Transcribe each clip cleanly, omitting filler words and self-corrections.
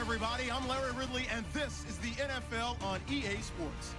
everybody. I'm Larry Ridley, and this is the NFL on EA Sports.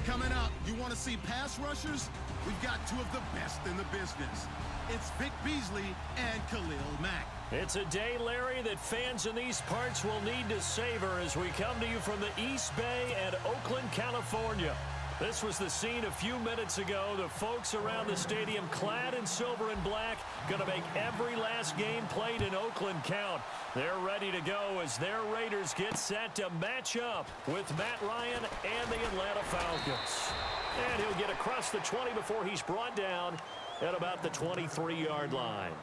Coming up, you want to see pass rushers? We've got two of the best in the business. It's Vic Beasley and Khalil Mack. It's a day, Larry, that fans in these parts will need to savor as we come to you from the East Bay and Oakland, California. This was the scene a few minutes ago. The folks around the stadium clad in silver and black going to make every last game played in Oakland count. They're ready to go as their Raiders get set to match up with Matt Ryan and the Atlanta Falcons. And he'll get across the 20 before he's brought down at about the 23-yard line.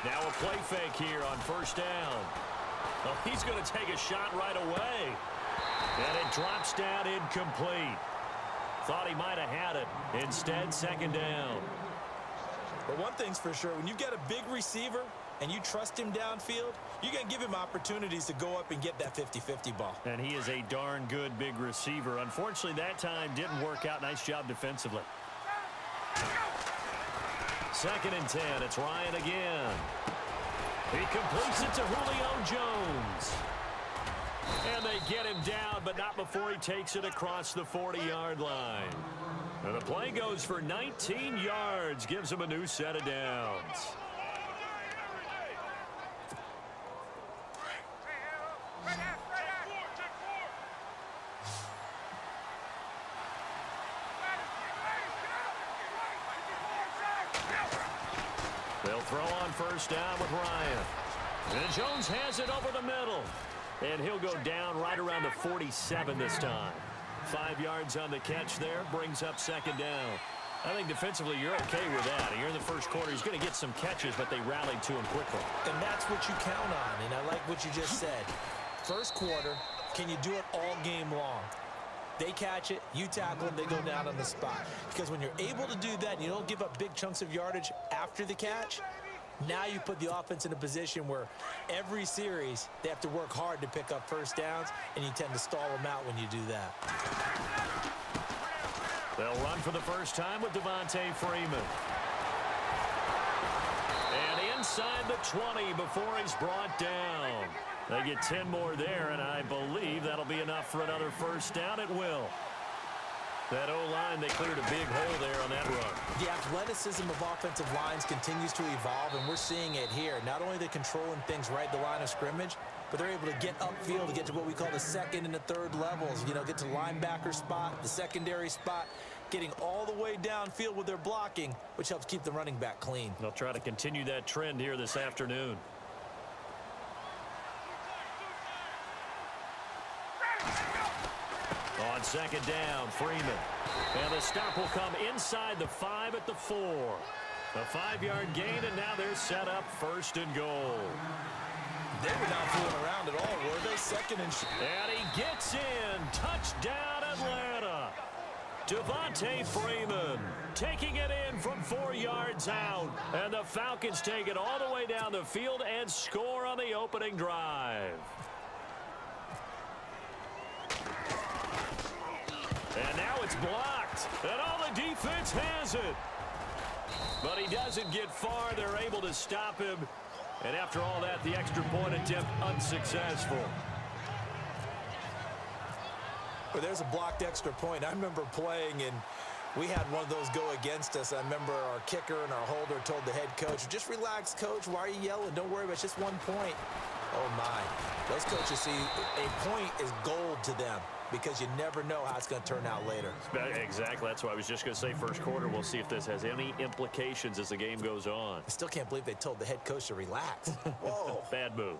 Now a play fake here on first down. Oh, he's going to take a shot right away. And it drops down incomplete. Thought he might have had it. Instead, second down. But one thing's for sure, when you've got a big receiver and you trust him downfield, you're going to give him opportunities to go up and get that 50-50 ball. And he is a darn good big receiver. Unfortunately, that time didn't work out. Nice job defensively. Second and 10. It's Ryan again. He completes it to Julio Jones. And they get him down, but not before he takes it across the 40-yard line. And the play goes for 19 yards. Gives him a new set of downs. They'll throw on first down with Ryan. And Jones has it over the middle. And he'll go down right around the 47 this time. 5 yards on the catch there. Brings up second down. I think defensively you're okay with that. Here in the first quarter, he's going to get some catches, but they rallied to him quickly. And that's what you count on. And I like what you just said. First quarter, can you do it all game long? They catch it, you tackle them, they go down on the spot. Because when you're able to do that and you don't give up big chunks of yardage after the catch, now you put the offense in a position where every series they have to work hard to pick up first downs, and you tend to stall them out when you do that. They'll run for the first time with Devontae Freeman. And inside the 20 before he's brought down. They get 10 more there, and I believe that'll be enough for another first down. It will. That O-line, they cleared a big hole there on that run. The athleticism of offensive lines continues to evolve, and we're seeing it here. Not only are they controlling things right at the line of scrimmage, but they're able to get upfield to get to what we call the second and the third levels. You know, get to the linebacker spot, the secondary spot, getting all the way downfield with their blocking, which helps keep the running back clean. They'll try to continue that trend here this afternoon. On second down, Freeman. And the stop will come inside the 5 at the 4. A 5-yard gain, and now they're set up first and goal. They were not fooling around at all, were they? Second and... And he gets in. Touchdown, Atlanta. Devontae Freeman taking it in from 4 yards out. And the Falcons take it all the way down the field and score on the opening drive. And now it's blocked. And all the defense has it. But he doesn't get far. They're able to stop him. And after all that, the extra point attempt unsuccessful. Well, there's a blocked extra point. I remember playing, and we had one of those go against us. I remember our kicker and our holder told the head coach, just relax, coach. Why are you yelling? Don't worry about it. It's just 1 point. Oh, my. Those coaches see a point is gold to them because you never know how it's going to turn out later. Exactly. That's why I was just going to say first quarter. We'll see if this has any implications as the game goes on. I still can't believe they told the head coach to relax. Whoa. Bad move.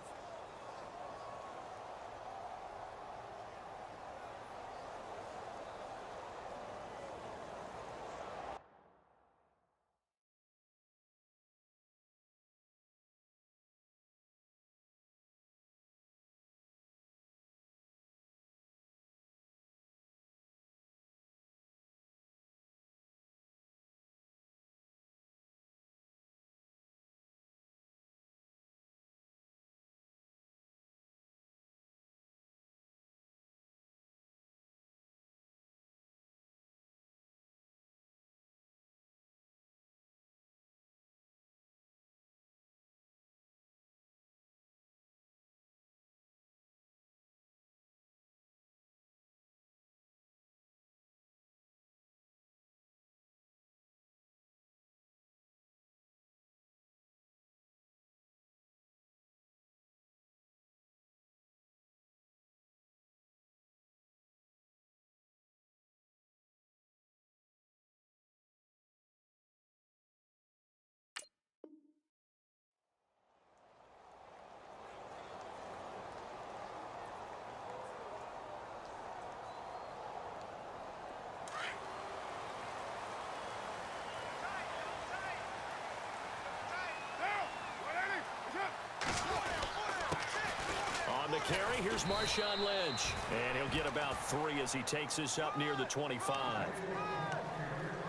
carry. Here's Marshawn Lynch. And he'll get about 3 as he takes this up near the 25.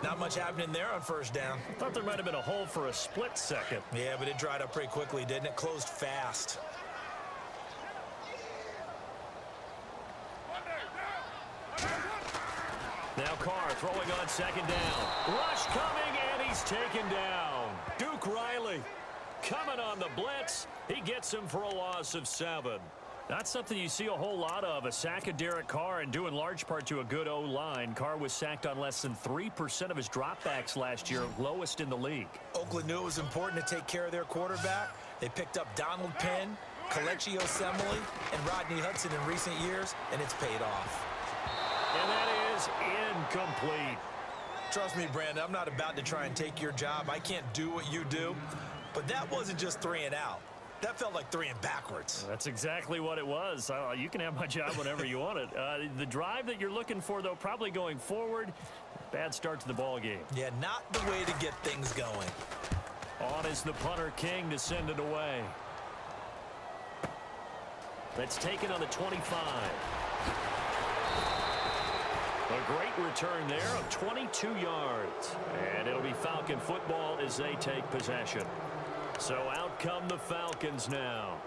Not much happening there on first down. Thought there might have been a hole for a split second. Yeah, but it dried up pretty quickly, didn't it? Closed fast. Now Carr throwing on second down. Rush coming, and he's taken down. Duke Riley coming on the blitz. He gets him for a loss of 7. Not something you see a whole lot of, a sack of Derek Carr, and due in large part to a good O-line. Carr was sacked on less than 3% of his dropbacks last year, lowest in the league. Oakland knew it was important to take care of their quarterback. They picked up Donald Penn, Kelechi Osemele, and Rodney Hudson in recent years, and it's paid off. And that is incomplete. Trust me, Brandon, I'm not about to try and take your job. I can't do what you do. But that wasn't just 3 and out. That felt like 3 and backwards. That's exactly what it was. You can have my job whenever you want it. The drive that you're looking for, though, probably going forward. Bad start to the ball game. Yeah, not the way to get things going. On is the punter King to send it away. That's taken on the 25. A great return there of 22 yards. And it'll be Falcon football as they take possession. So out come the Falcons now.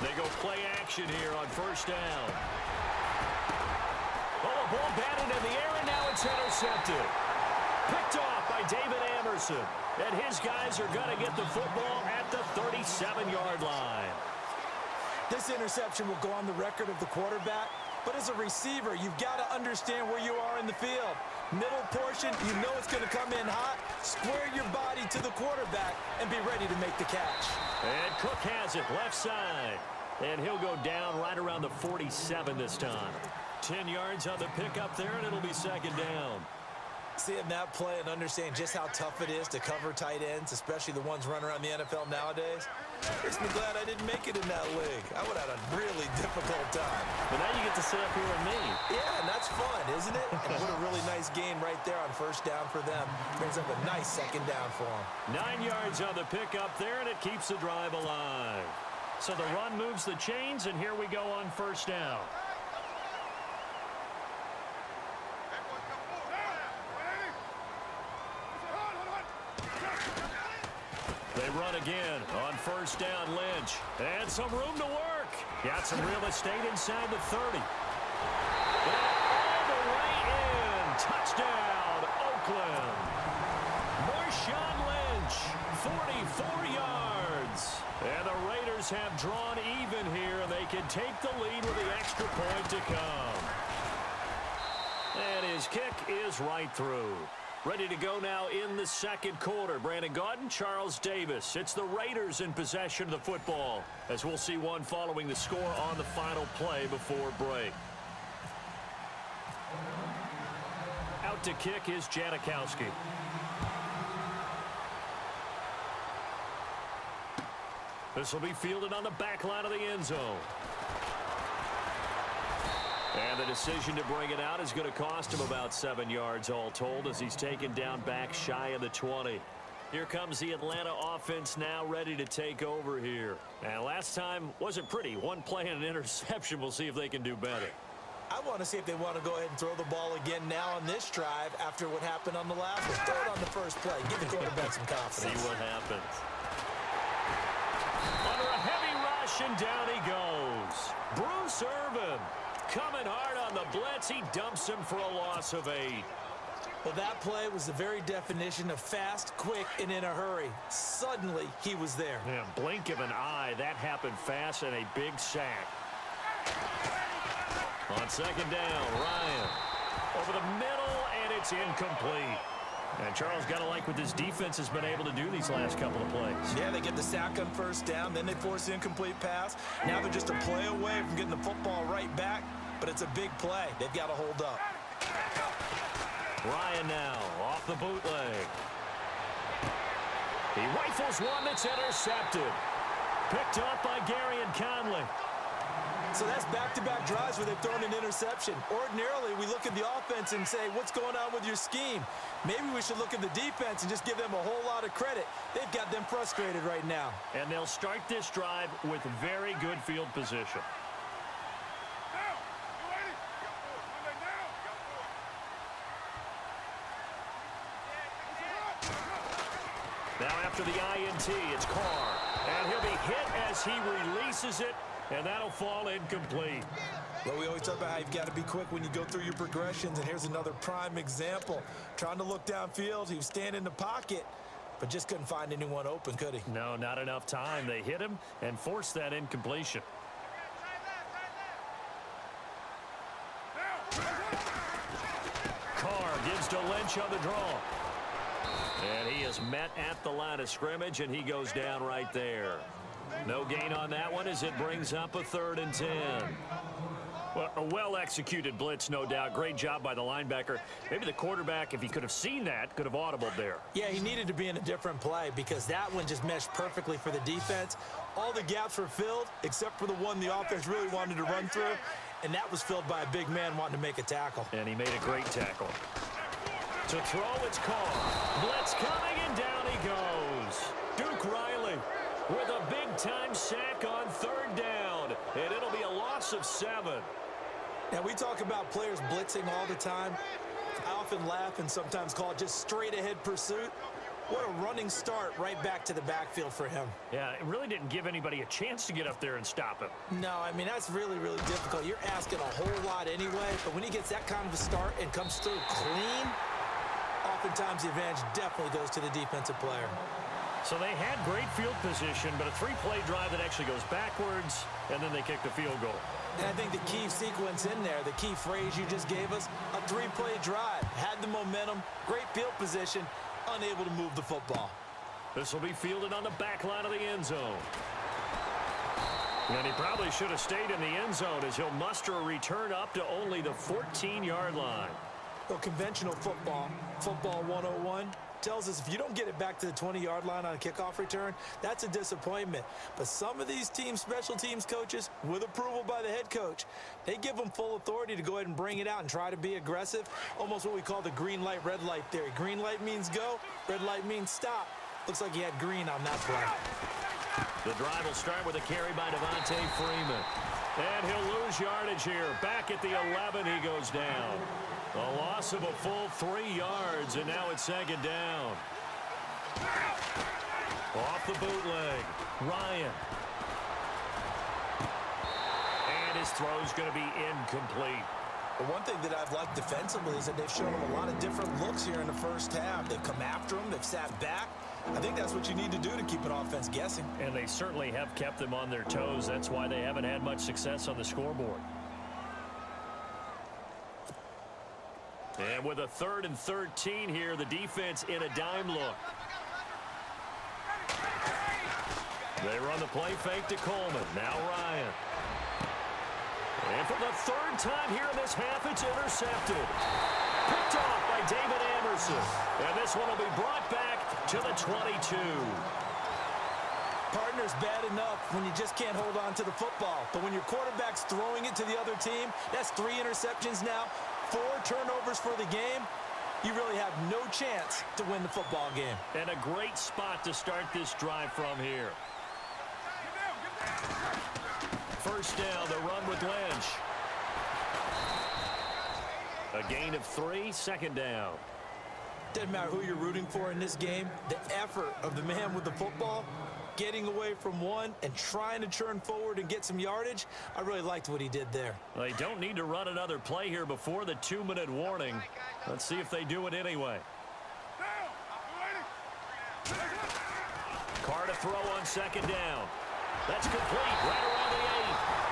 They go play action here on first down. Oh, a ball batted in the air, and now it's intercepted. Picked off by David Amerson. And his guys are going to get the football at the 37-yard line. This interception will go on the record of the quarterback, but as a receiver, you've got to understand where you are in the field. Middle portion, you know it's going to come in hot. Square your body to the quarterback and be ready to make the catch. And Cook has it left side. And he'll go down right around the 47 this time. 10 yards on the pickup there, and it'll be second down. Seeing that play and understand just how tough it is to cover tight ends, especially the ones running around the NFL nowadays, makes me glad I didn't make it in that league. I would have had a really difficult time. But now you get to sit up here with me. Yeah, and that's fun, isn't it? And what a really nice gain right there on first down for them. Brings up a nice second down for them. 9 yards on the pickup there, and it keeps the drive alive. So the run moves the chains, and here we go on first down. They run again on first down, Lynch. And some room to work. Got some real estate inside the 30. And all the way in. Touchdown, Oakland. Marshawn Lynch, 44 yards. And the Raiders have drawn even here, and they can take the lead with the extra point to come. And his kick is right through. Ready to go now in the second quarter. Brandon Gaudin, Charles Davis. It's the Raiders in possession of the football, as we'll see one following the score on the final play before break. Out to kick is Janikowski. This will be fielded on the back line of the end zone. And the decision to bring it out is going to cost him about 7 yards all told, as he's taken down back shy of the 20. Here comes the Atlanta offense now ready to take over here. And last time wasn't pretty. One play and an interception. We'll see if they can do better. I want to see if they want to go ahead and throw the ball again now on this drive after what happened on the last one. Throw it on the first play. Give the quarterback some confidence. See what happens. Under a heavy rush, and down he goes. Bruce Irvin coming hard on the blitz. He dumps him for a loss of 8. Well, that play was the very definition of fast, quick, and in a hurry. Suddenly, he was there. Yeah, blink of an eye. That happened fast, and a big sack. On second down, Ryan over the middle, and it's incomplete. And Charles got to like what this defense has been able to do these last couple of plays. Yeah, they get the sack on first down, then they force the incomplete pass. Now they're just a play away from getting the football right back, but it's a big play. They've got to hold up. Ryan now off the bootleg. He rifles one that's intercepted. Picked up by Gary and Conley. So that's back-to-back drives where they've thrown an interception. Ordinarily, we look at the offense and say, what's going on with your scheme? Maybe we should look at the defense and just give them a whole lot of credit. They've got them frustrated right now. And they'll start this drive with very good field position. Now after the INT, it's Carr. And he'll be hit as he releases it, and that'll fall incomplete. Well, we always talk about how you've got to be quick when you go through your progressions, and here's another prime example. Trying to look downfield, he was standing in the pocket, but just couldn't find anyone open, could he? No, not enough time. They hit him and forced that incompletion. Carr gives to Lynch on the draw. And he is met at the line of scrimmage, and he goes down right there. No gain on that one as it brings up a 3rd and 10. Well, a well-executed blitz, no doubt. Great job by the linebacker. Maybe the quarterback, if he could have seen that, could have audibled there. Yeah, he needed to be in a different play because that one just meshed perfectly for the defense. All the gaps were filled except for the one the offense really wanted to run through, and that was filled by a big man wanting to make a tackle. And he made a great tackle. To throw, it's Carr. Blitz coming, and down he goes. Duke Riley with a big-time sack on 3rd down, and it'll be a loss of 7. Now, we talk about players blitzing all the time. I often laugh and sometimes call it just straight-ahead pursuit. What a running start right back to the backfield for him. Yeah, it really didn't give anybody a chance to get up there and stop him. No, I mean, that's really, really difficult. You're asking a whole lot anyway, but when he gets that kind of a start and comes through clean, oftentimes the advantage definitely goes to the defensive player. So they had great field position, but a 3-play drive that actually goes backwards, and then they kick the field goal. And I think the key sequence in there, the key phrase you just gave us, a 3-play drive. Had the momentum, great field position, unable to move the football. This will be fielded on the back line of the end zone. And he probably should have stayed in the end zone as he'll muster a return up to only the 14-yard line. Well, conventional football, football 101, tells us if you don't get it back to the 20-yard line on a kickoff return, that's a disappointment. But some of these teams, special teams coaches, with approval by the head coach, they give them full authority to go ahead and bring it out and try to be aggressive, almost what we call the green light, red light theory. Green light means go, red light means stop. Looks like he had green on that play. The drive will start with a carry by Devontae Freeman. And he'll lose yardage here. Back at the 11, he goes down. A loss of a full 3 yards, and now it's 2nd down. Off the bootleg, Ryan. And his throw's going to be incomplete. But one thing that I've liked defensively is that they've shown him a lot of different looks here in the first half. They've come after him. They've sat back. I think that's what you need to do to keep an offense guessing. And they certainly have kept them on their toes. That's why they haven't had much success on the scoreboard. And with a 3rd and 13 here, the defense in a dime look. They run the play fake to Coleman. Now Ryan. And for the 3rd time here in this half, it's intercepted. Picked off by David Anderson. And this one will be brought back to the 22. Partner's bad enough when you just can't hold on to the football. But when your quarterback's throwing it to the other team, that's 3 interceptions now, 4 turnovers for the game. You really have no chance to win the football game. And a great spot to start this drive from here. First down, the run with Lynch. A gain of 3, 2nd down. Doesn't matter who you're rooting for in this game. The effort of the man with the football, getting away from one and trying to turn forward and get some yardage, I really liked what he did there. They don't need to run another play here before the 2-minute warning. Let's see if they do it anyway. Carr to throw on 2nd down. That's complete right around the 8.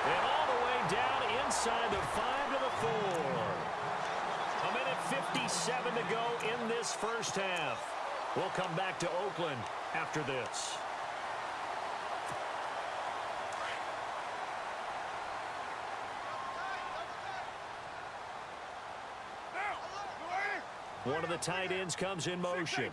And all the way down inside the 5 to the 4. A minute 57 to go in this first half. We'll come back to Oakland after this. One of the tight ends comes in motion.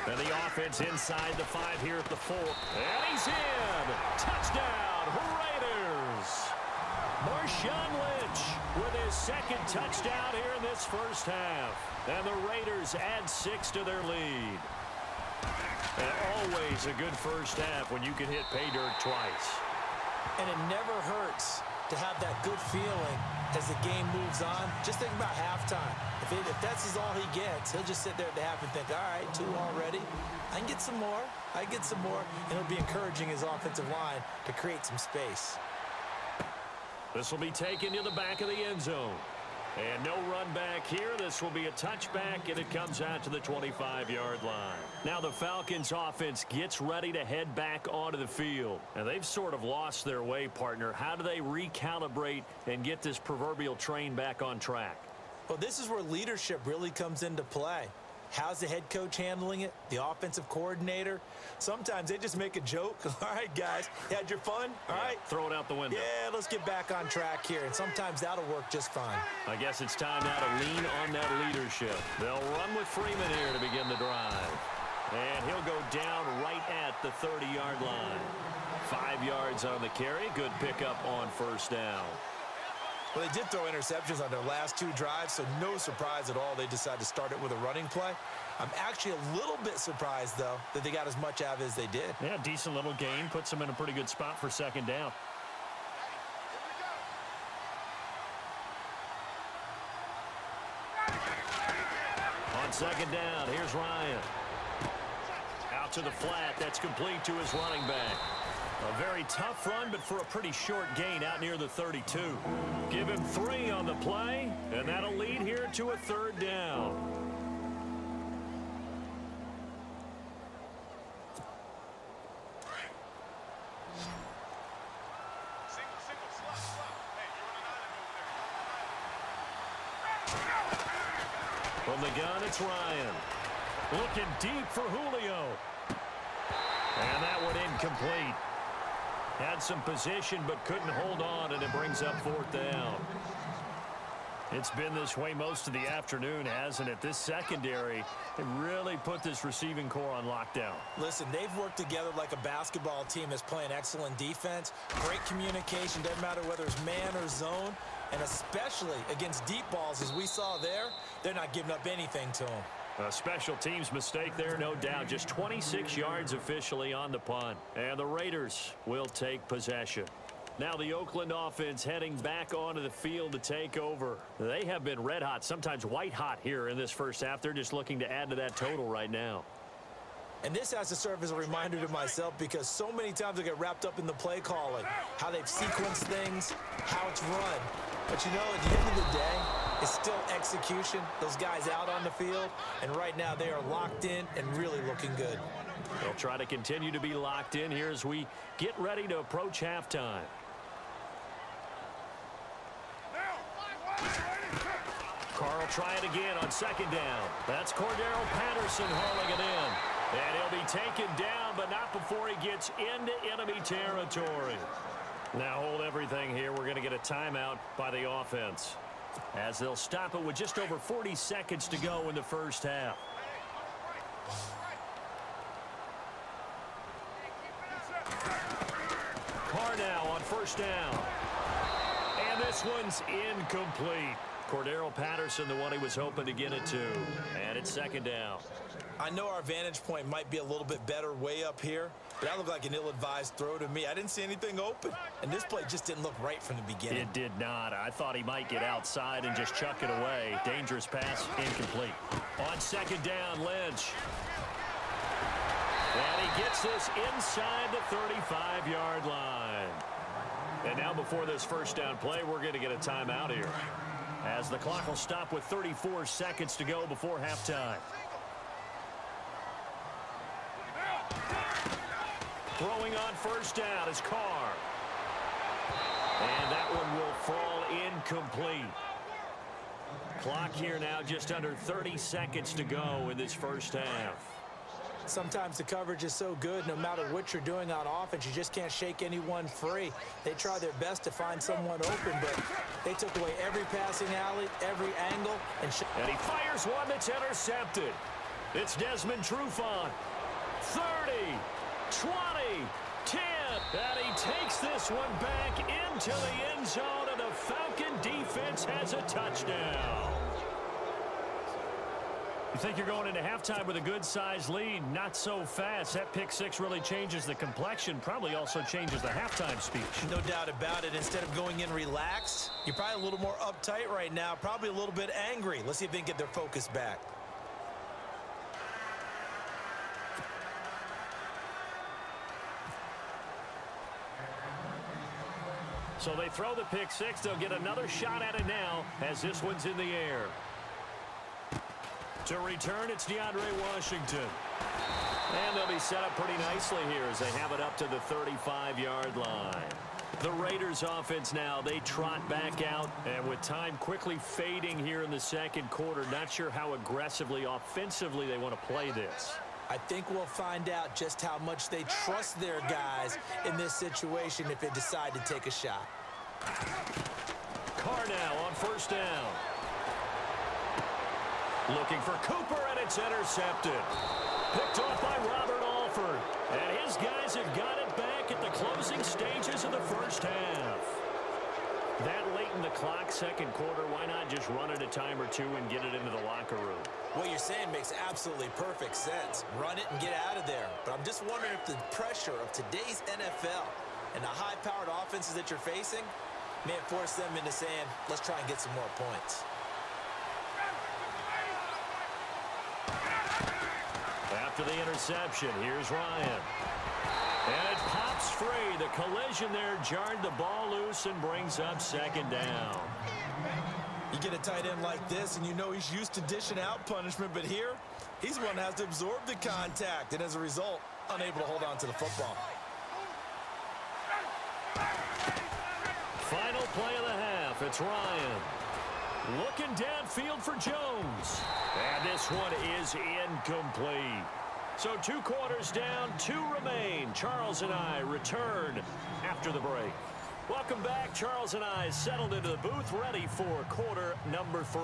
And the offense inside the 5 here at the 4. And he's in. Touchdown, Raiders. Marshawn Lynch with his second touchdown here in this first half. And the Raiders add 6 to their lead. And always a good first half when you can hit pay dirt twice. And it never hurts to have that good feeling as the game moves on. Just think about halftime. If that's all he gets, he'll just sit there at the half and think, all right, 2 already. I can get some more. I can get some more. And he'll be encouraging his offensive line to create some space. This will be taken to the back of the end zone. And no run back here. This will be a touchback, and it comes out to the 25-yard line. Now the Falcons offense gets ready to head back onto the field. And they've sort of lost their way, partner. How do they recalibrate and get this proverbial train back on track? Well, this is where leadership really comes into play. How's the head coach handling it? The offensive coordinator? Sometimes they just make a joke. All right, guys, you had your fun? All right. Throw it out the window. Yeah, let's get back on track here. And sometimes that'll work just fine. I guess it's time now to lean on that leadership. They'll run with Freeman here to begin the drive. And he'll go down right at the 30-yard line. 5 yards on the carry. Good pickup on first down. Well, they did throw interceptions on their last 2 drives, so no surprise at all they decided to start it with a running play. I'm actually a little bit surprised, though, that they got as much out of it as they did. Yeah, decent little gain. Puts them in a pretty good spot for second down. On second down, here's Ryan. Out to the flat. That's complete to his running back. A very tough run, but for a pretty short gain out near the 32. Give him 3 on the play, and that'll lead here to a 3rd down. From the gun, it's Ryan. Looking deep for Julio. And that one incomplete. Had some position but couldn't hold on, and it brings up 4th down. It's been this way most of the afternoon, hasn't it? This secondary, it really put this receiving core on lockdown. Listen, they've worked together like a basketball team that's playing excellent defense. Great communication, doesn't matter whether it's man or zone. And especially against deep balls, as we saw there, they're not giving up anything to them. A special teams mistake there, no doubt. Just 26 yards officially on the punt. And the Raiders will take possession. Now the Oakland offense heading back onto the field to take over. They have been red hot, sometimes white hot here in this first half. They're just looking to add to that total right now. And this has to serve as a reminder to myself because so many times I get wrapped up in the play calling, how they've sequenced things, how it's run. But you know, at the end of the day, it's still execution. Those guys out on the field, and right now they are locked in and really looking good. They'll try to continue to be locked in here as we get ready to approach halftime. Carl try it again on second down. That's Cordero Patterson hauling it in. And he'll be taken down, but not before he gets into enemy territory. Now hold everything here. We're going to get a timeout by the offense, as they'll stop it with just over 40 seconds to go in the first half. Carr now on first down. And this one's incomplete. Cordero Patterson, the one he was hoping to get it to. And it's second down. I know our vantage point might be a little bit better way up here, but that looked like an ill-advised throw to me. I didn't see anything open, and this play just didn't look right from the beginning. It did not. I thought he might get outside and just chuck it away. Dangerous pass, incomplete. On second down, Lynch. And he gets this inside the 35-yard line. And now before this first down play, we're going to get a timeout here, as the clock will stop with 34 seconds to go before halftime. Throwing on first down is Carr. And that one will fall incomplete. Clock here now just under 30 seconds to go in this first half. Sometimes the coverage is so good, no matter what you're doing on offense, you just can't shake anyone free. They try their best to find someone open, but they took away every passing alley, every angle. And he fires one that's intercepted. It's Desmond Trufant. 30, 20, 10. And he takes this one back into the end zone, and the Falcon defense has a touchdown. You think you're going into halftime with a good-sized lead? Not so fast. That pick six really changes the complexion, probably also changes the halftime speech. No doubt about it. Instead of going in relaxed, you're probably a little more uptight right now, probably a little bit angry. Let's see if they can get their focus back. So they throw the pick six. They'll get another shot at it now as this one's in the air. To return, it's DeAndre Washington. And they'll be set up pretty nicely here as they have it up to the 35-yard line. The Raiders offense now, they trot back out. And with time quickly fading here in the second quarter, not sure how aggressively, offensively they want to play this. I think we'll find out just how much they trust their guys in this situation if they decide to take a shot. Carr now on first down. Looking for Cooper, and it's intercepted. Picked off by Robert Alford. And his guys have got it back at the closing stages of the first half. That late in the clock, second quarter, why not just run it a time or two and get it into the locker room? What you're saying makes absolutely perfect sense. Run it and get out of there. But I'm just wondering if the pressure of today's NFL and the high-powered offenses that you're facing may have forced them into saying, let's try and get some more points. After the interception, here's Ryan. And it pops free. The collision there jarred the ball loose and brings up second down. You get a tight end like this, and you know he's used to dishing out punishment, but here, he's the one that has to absorb the contact, and as a result, unable to hold on to the football. Final play of the half. It's Ryan. Looking downfield for Jones. And this one is incomplete. So 2 quarters down, 2 remain. Charles and I return after the break. Welcome back. Charles and I settled into the booth, ready for quarter number 3.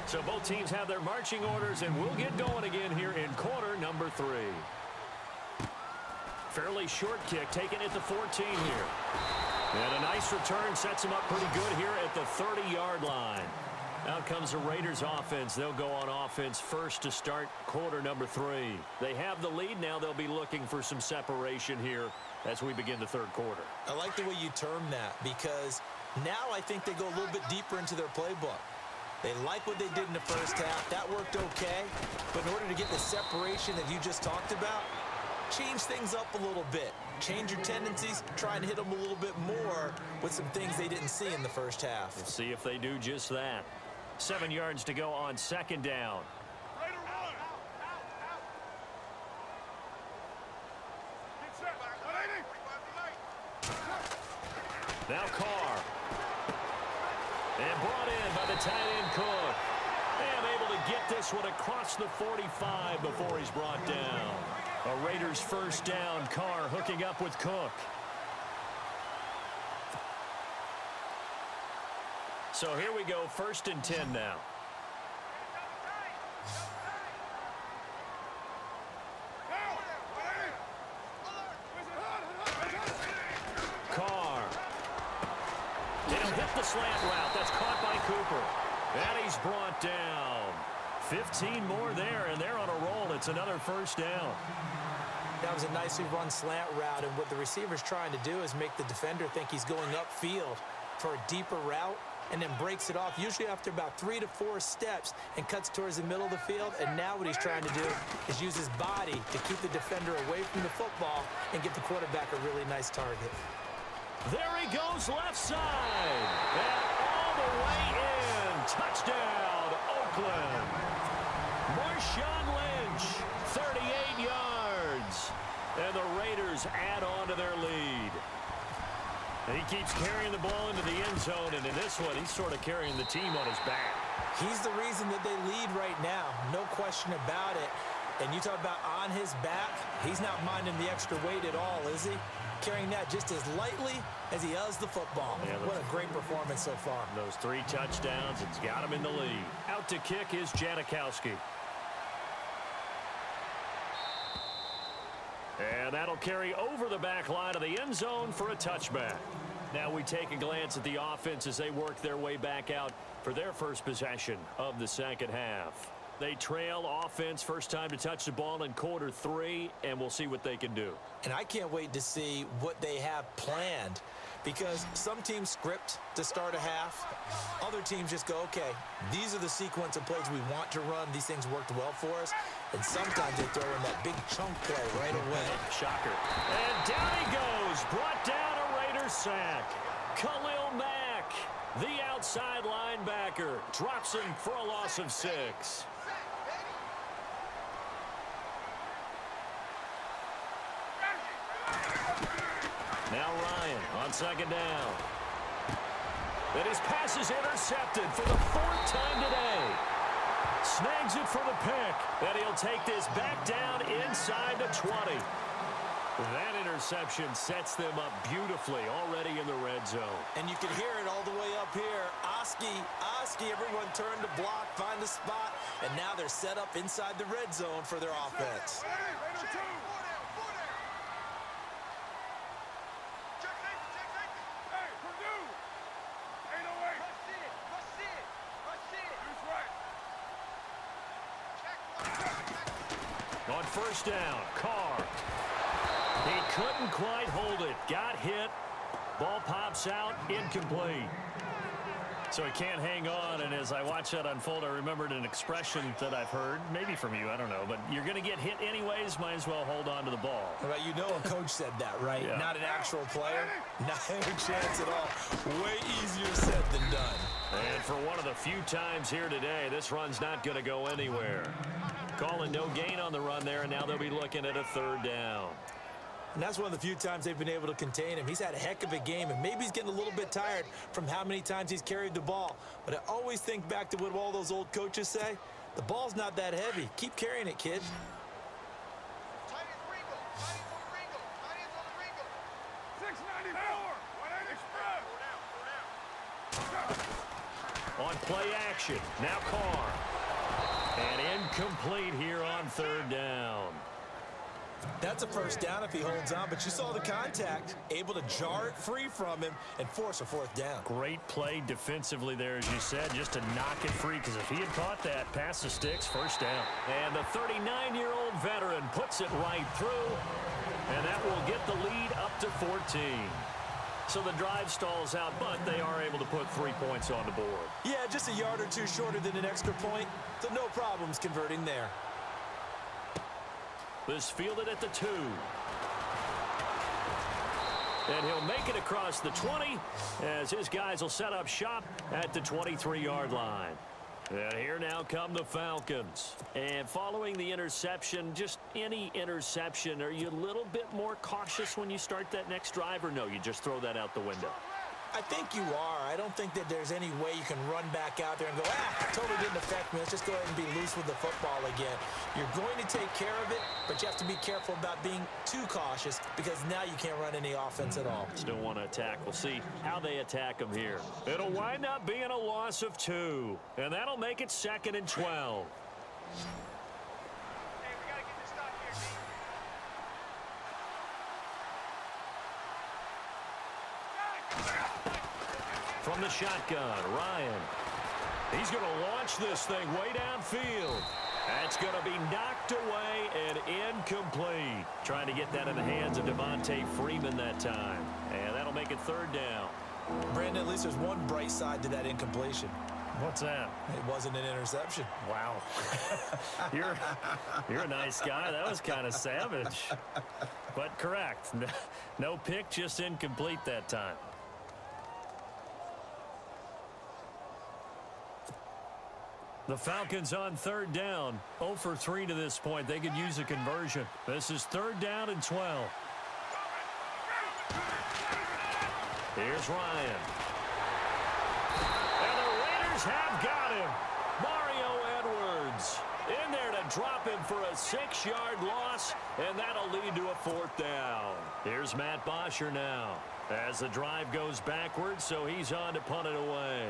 So both teams have their marching orders, and we'll get going again here in quarter number 3. Fairly short kick taken at the 14 here. And a nice return sets him up pretty good here at the 30-yard line. Out comes the Raiders offense. They'll go on offense first to start quarter number 3. They have the lead now. They'll be looking for some separation here as we begin the third quarter. I like the way you term that, because now I think they go a little bit deeper into their playbook. They like what they did in the first half. That worked okay. But in order to get the separation that you just talked about, change things up a little bit. Change your tendencies, try and hit them a little bit more with some things they didn't see in the first half. We'll see if they do just that. 7 yards to go on second down. Now Carr. And brought in by the tight end Cook. And able to get this one across the 45 before he's brought down. A Raiders first down. Carr hooking up with Cook. So here we go, 1st and 10 now. Carr. He'll hit the slant route. That's caught by Cooper. And he's brought down. 15 more there, and they're on a roll. It's another first down. That was a nicely run slant route, and what the receiver's trying to do is make the defender think he's going upfield for a deeper route, and then breaks it off, usually after about 3 to 4 steps, and cuts towards the middle of the field. And now what he's trying to do is use his body to keep the defender away from the football and give the quarterback a really nice target. There he goes, left side. And all the way in. Touchdown, Oakland. Marshawn Lynch, 38 yards. And the Raiders add on to their lead. And he keeps carrying the ball into the end zone, and in this one, he's sort of carrying the team on his back. He's the reason that they lead right now, no question about it. And you talk about on his back, he's not minding the extra weight at all, is he? carrying that just as lightly as he does the football. Yeah, what a great performance so far. Those 3 touchdowns, it's got him in the lead. Out to kick is Janikowski. And that'll carry over the back line of the end zone for a touchback. Now we take a glance at the offense as they work their way back out for their first possession of the second half. They trail offense first time to touch the ball in quarter 3, and we'll see what they can do. And I can't wait to see what they have planned, because some teams script to start a half. Other teams just go, okay, these are the sequence of plays we want to run. These things worked well for us. And sometimes they throw in that big chunk play right away. Shocker. And down he goes. Brought down a Raiders sack. Khalil Mack, the outside linebacker, drops him for a loss of 6. Now Ryan on second down. And his pass is intercepted for the 4th time today. Snags it for the pick. And he'll take this back down inside the 20. That interception sets them up beautifully already in the red zone. And you can hear it all the way up here. Oski, everyone turned to block, find the spot, and now they're set up inside the red zone for their offense. On first down, Carr. He couldn't quite hold it. Got hit. Ball pops out, incomplete. So he can't hang on, and as I watch that unfold, I remembered an expression that I've heard, maybe from you, I don't know, but you're going to get hit anyways, might as well hold on to the ball. Well, you know a coach said that, right? Yeah. Not an actual player. Not a chance at all. Way easier said than done. And for one of the few times here today, this run's not going to go anywhere. Calling no gain on the run there, and now they'll be looking at a 3rd down. And that's one of the few times they've been able to contain him. He's had a heck of a game, and maybe he's getting a little bit tired from how many times he's carried the ball. But I always think back to what all those old coaches say. The ball's not that heavy. Keep carrying it, kid. On play action, now Carr. And incomplete here on 3rd down. That's a first down if he holds on, but you saw the contact, able to jar it free from him and force a 4th down. Great play defensively there, as you said, just to knock it free, because if he had caught that, pass the sticks, first down. And the 39-year-old veteran puts it right through, and that will get the lead up to 14. So the drive stalls out, but they are able to put 3 points on the board. Yeah, just a yard or 2 shorter than an extra point, so no problems converting there. This fielded at the 2. And he'll make it across the 20 as his guys will set up shop at the 23-yard line. And here now come the Falcons. And following the interception, just any interception, are you a little bit more cautious when you start that next drive, or no, you just throw that out the window? I think you are. I don't think that there's any way you can run back out there and go, totally didn't affect me. Let's just go ahead and be loose with the football again. You're going to take care of it, but you have to be careful about being too cautious, because now you can't run any offense at all. Still want to attack. We'll see how they attack them here. It'll wind up being a loss of 2, and that'll make it 2nd and 12. From the shotgun, Ryan. He's going to launch this thing way downfield. That's going to be knocked away and incomplete. Trying to get that in the hands of Devontae Freeman that time. And that'll make it 3rd down. Brandon, at least there's one bright side to that incompletion. What's that? It wasn't an interception. Wow. You're a nice guy. That was kind of savage. But correct. No pick, just incomplete that time. The Falcons on 3rd down. 0 for 3 to this point. They could use a conversion. This is 3rd down and 12. Here's Ryan. And the Raiders have got him. Mario Edwards Gibbs in there to drop him for a 6-yard loss, and that'll lead to a 4th down. Here's Matt Bosher now as the drive goes backwards, so he's on to punt it away.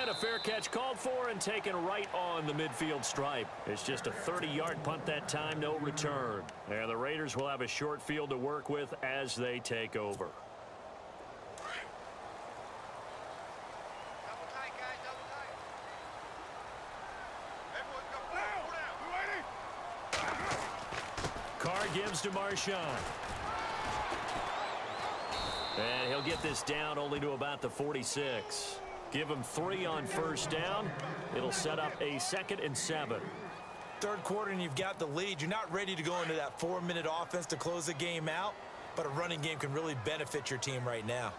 And a fair catch called for and taken right on the midfield stripe. It's just a 30-yard punt that time, no return. And the Raiders will have a short field to work with as they take over. Carr gives to Marshawn. And he'll get this down only to about the 46. Give him 3 on 1st down. It'll set up a 2nd and 7. Third quarter and you've got the lead. You're not ready to go into that 4-minute offense to close the game out, but a running game can really benefit your team right now.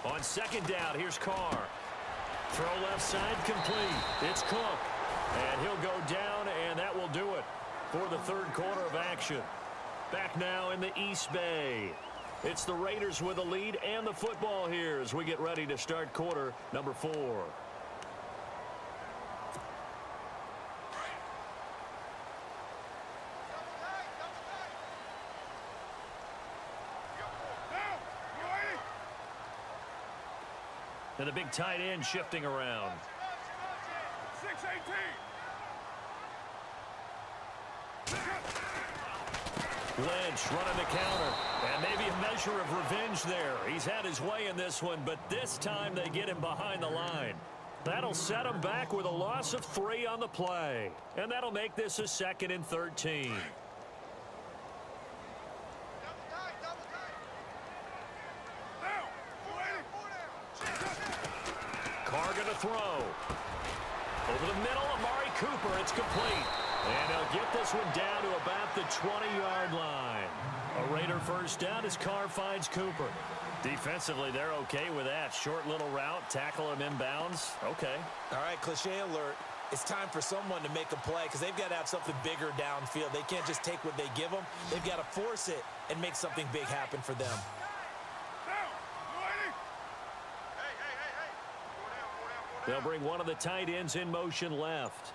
On 2nd down, here's Carr. Throw left side complete. It's Cook. And he'll go down, and that will do it for the third quarter of action. Back now in the East Bay. It's the Raiders with the lead and the football here as we get ready to start quarter number 4. And the big tight end shifting around. 6-18. Lynch running the counter. And maybe a measure of revenge there. He's had his way in this one, but this time they get him behind the line. That'll set him back with a loss of 3 on the play. And that'll make this a 2nd and 13. Carr going to throw. Over the middle, Amari Cooper. It's complete. And he'll get this one down to about the 20-yard line. A Raider first down as Carr finds Cooper. Defensively, they're okay with that. Short little route, tackle him inbounds. Okay. All right, cliche alert. It's time for someone to make a play because they've got to have something bigger downfield. They can't just take what they give them. They've got to force it and make something big happen for them. They'll bring one of the tight ends in motion left.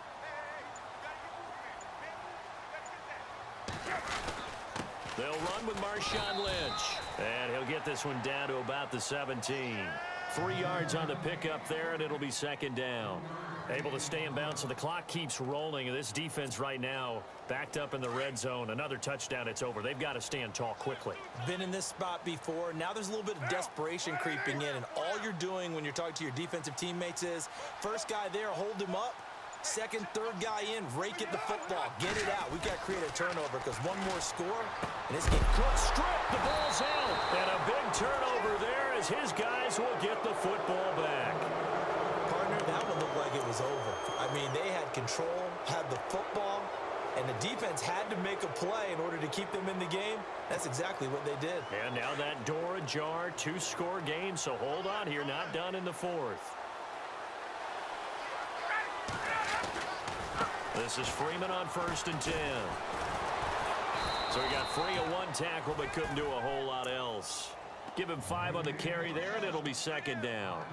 They'll run with Marshawn Lynch. And he'll get this one down to about the 17. 3 yards on the pickup there, and it'll be 2nd down. Able to stay in bounds, so the clock keeps rolling. And this defense right now backed up in the red zone. Another touchdown, it's over. They've got to stand tall quickly. Been in this spot before. Now there's a little bit of desperation creeping in. And all you're doing when you're talking to your defensive teammates is, first guy there, hold him up. Second, third guy in, rake at the football. Get it out. We've got to create a turnover because one more score, and it's getting Cook stripped. The ball's out. And a big turnover there as his guys will get the football back. Partner, that one looked like it was over. I mean, they had control, had the football, and the defense had to make a play in order to keep them in the game. That's exactly what they did. And now that door ajar, 2-score game, so hold on here. Not done in the 4th. This is Freeman on 1st and 10. So he got free of 1 tackle, but couldn't do a whole lot else. Give him 5 on the carry there, and it'll be 2nd down.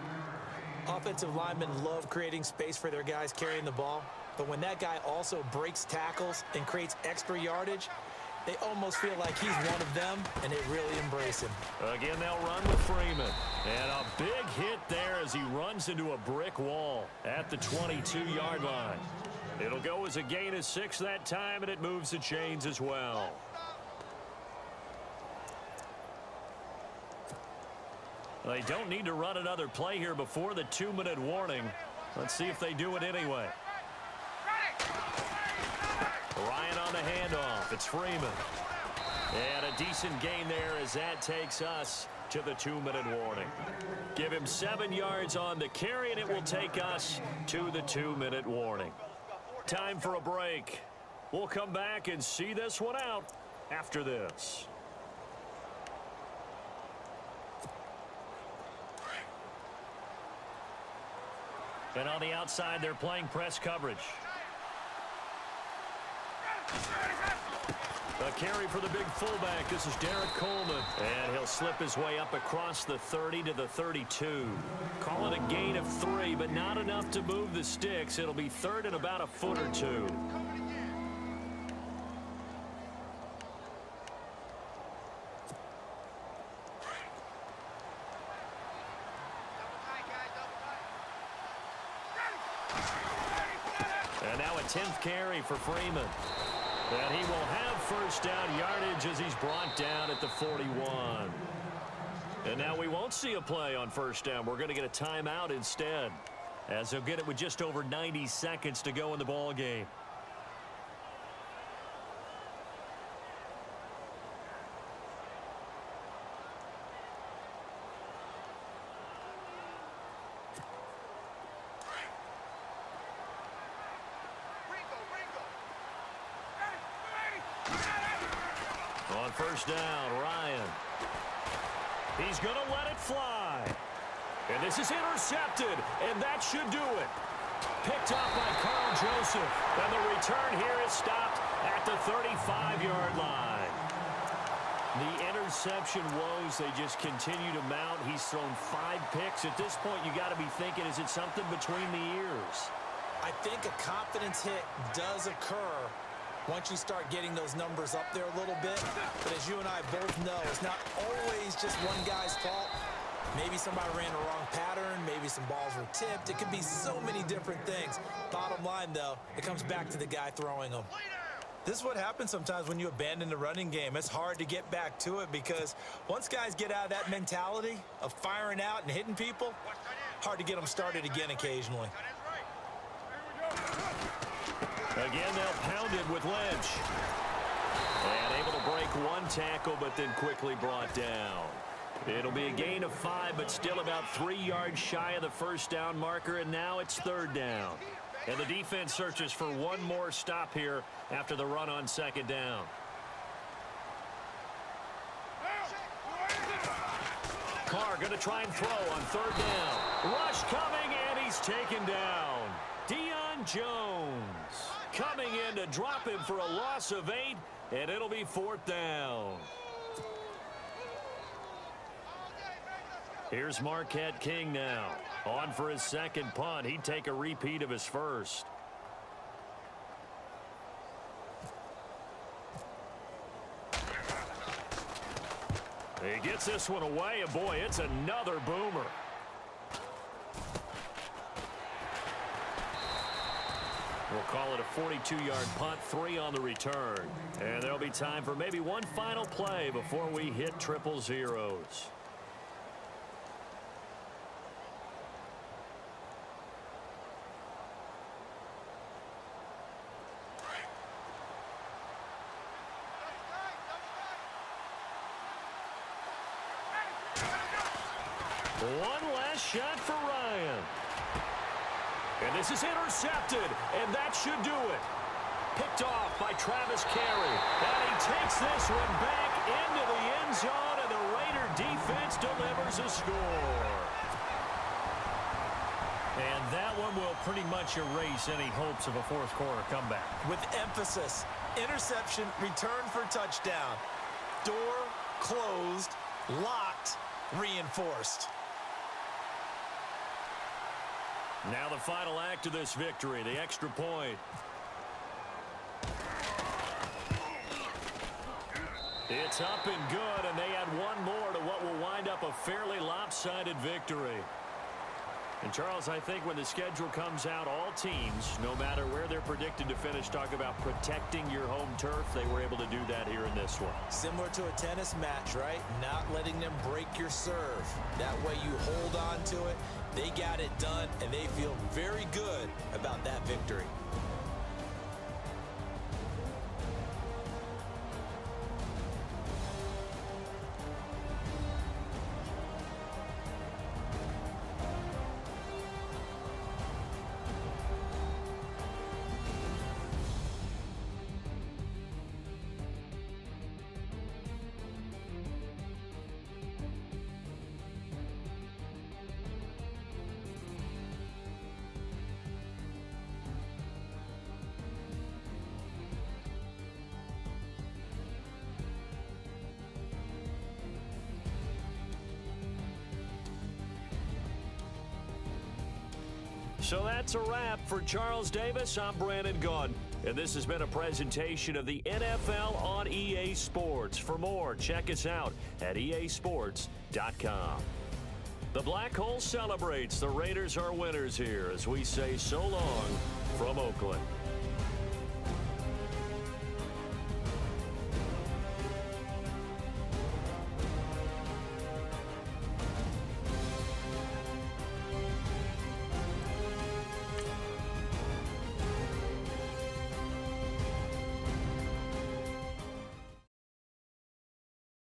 Offensive linemen love creating space for their guys carrying the ball. But when that guy also breaks tackles and creates extra yardage, they almost feel like he's one of them, and they really embrace him. Again, they'll run with Freeman. And a big hit there as he runs into a brick wall at the 22-yard line. It'll go as a gain of 6 that time, and it moves the chains as well. They don't need to run another play here before the 2-minute warning. Let's see if they do it anyway. Ryan on the handoff. It's Freeman. And a decent gain there as that takes us to the 2-minute warning. Give him 7 yards on the carry, and it will take us to the 2-minute warning. Time for a break. We'll come back and see this one out after this. And on the outside, they're playing press coverage. A carry for the big fullback. This is Derek Coleman. And he'll slip his way up across the 30 to the 32. Call it a gain of 3, but not enough to move the sticks. It'll be third and about a foot or two. And now a 10th carry for Freeman. And he will have first down yardage as he's brought down at the 41. And now we won't see a play on first down. We're going to get a timeout instead, as he'll get it with just over 90 seconds to go in the ball game. On first down, Ryan. He's going to let it fly. And this is intercepted, and that should do it. Picked off by Carl Joseph. And the return here is stopped at the 35-yard line. The interception woes, they just continue to mount. He's thrown 5 picks. At this point, you got to be thinking, is it something between the ears? I think a confidence hit does occur once you start getting those numbers up there a little bit. But as you and I both know, it's not always just one guy's fault. Maybe somebody ran the wrong pattern. Maybe some balls were tipped. It could be so many different things. Bottom line, though, it comes back to the guy throwing them. This is what happens sometimes when you abandon the running game. It's hard to get back to it because once guys get out of that mentality of firing out and hitting people, hard to get them started again occasionally. Again, they'll pound it with Lynch. And able to break one tackle, but then quickly brought down. It'll be a gain of 5, but still about 3 yards shy of the first down marker, and now it's third down. And the defense searches for one more stop here after the run on second down. Carr going to try and throw on third down. Rush coming, and he's taken down. Deion Jones coming in to drop him for a loss of 8, and it'll be fourth down. Here's Marquette King now. On for his second punt. He'd take a repeat of his first. He gets this one away, and boy, it's another boomer. We'll call it a 42-yard punt, 3 on the return. And there'll be time for maybe one final play before we hit triple zeros. One last shot for Ryan. And this is intercepted, and that should do it. Picked off by Travis Carey. And he takes this one back into the end zone, and the Raider defense delivers a score. And that one will pretty much erase any hopes of a fourth quarter comeback. With emphasis, interception, return for touchdown. Door closed, locked, reinforced. Now the final act of this victory, the extra point. It's up and good, and they add one more to what will wind up a fairly lopsided victory. And, Charles, I think when the schedule comes out, all teams, no matter where they're predicted to finish, talk about protecting your home turf. They were able to do that here in this one. Similar to a tennis match, right? Not letting them break your serve. That way you hold on to it. They got it done, and they feel very good about that victory. So that's a wrap. For Charles Davis, I'm Brandon Gaudin. And this has been a presentation of the NFL on EA Sports. For more, check us out at easports.com. The Black Hole celebrates. The Raiders are winners here as we say so long from Oakland.